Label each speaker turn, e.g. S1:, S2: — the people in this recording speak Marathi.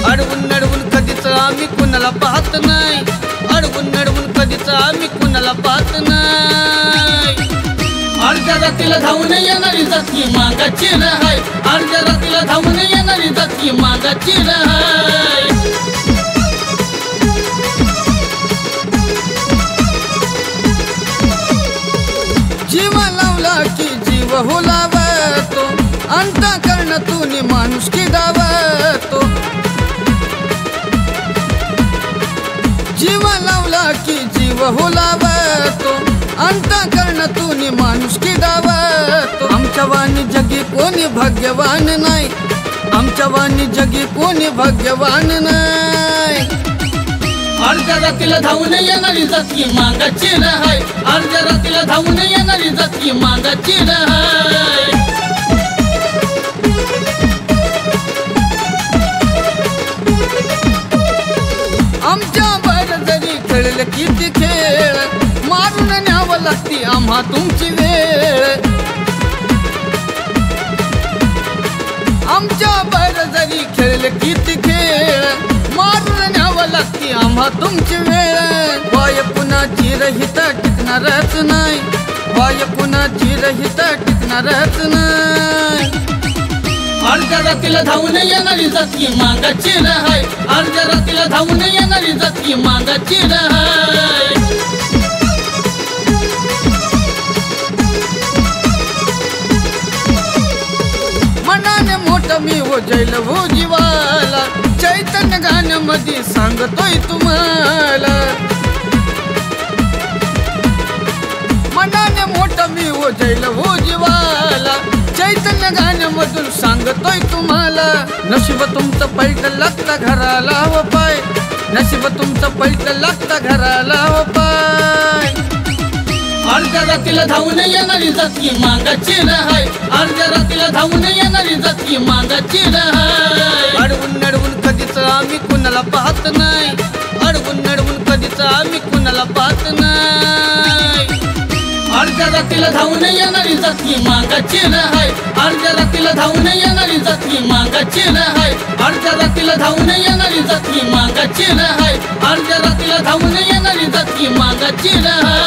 S1: अडवून नडवून कधीच आम्ही कुणाला पाहत नाही, अडवून नडवून कधीच आम्ही कुणाला पाहत नाही। अर्ध्या रात्रीला धावून येणारी जाती मागाची राहाय, अर्ध्या रात्रीला धावून येणारी जाती मागाची राहाय। जीव लावला की जीव हुलावतो, अंतःकरणातून माणुसकी गावतो। जीव लावला की जीव हुलावतो, अंतःकरणातून माणुसकी गावतो। आमच्या वाणी जगी कोणी भाग्यवान नाही, आमच्या वाणी जगी कोणी भाग्यवान नाही। अर्ध्या रात्रीला धावून येणारी जाती मागाची राहाय, अर्ध्या रात्रीला धावून येणारी जाती मागाची राहाय। आमच्या बर जरी खेळले किती खेळ, मारून न्यावं लागती आम्हा तुमची वेळ। आमच्या बर जरी खेळले किती खेळ, मारून न्यावं लागती आम्हा तुमची वेळ। वाय कुणाची रहित टिकणारच नाही, वाय कुणाची रहित टिकणारच नाही। अर्ध्या रात्रीला धावून येणारी जाती मागाची राहाय, अर्ध्या रात्रीला धावून येणारी जाती मागाची राहाय। मनाने मोठं मी हो जैल हो जीवाला, चैतन्य गाण्यामध्ये सांगतोय तुम्हाला। मनाने मोठं मी हो जैल हो जीवाला, चैतन्य गाण्यामधून सांगतोय तुम्हाला। नशीब तुमचं पलट लागतं घराला हो पाय, नशीब तुमचं पलट लागतं घराला हो पाय। अर्ध्या रात्रीला धावून येणारी जाती मागाची राहाय, अर्ध्या रात्रीला धावून येणारी जाती मागाची राहाय। अडवून नडवून कधीच आम्ही कुणाला पाहत नाही, अडवून नडवून कधीच आम्ही कुणाला पाहत नाही। अर्ध्या रात्रीला धावून येणारी जाती मागाची राहाय, अर्ध्या रात्रीला धावून येणारी जाती मागाची राहाय, अर्ध्या रात्रीला धावून येणारी जाती मागाची राहाय, अर्ध्या रात्रीला धावून येणारी जाती मागाची राहाय।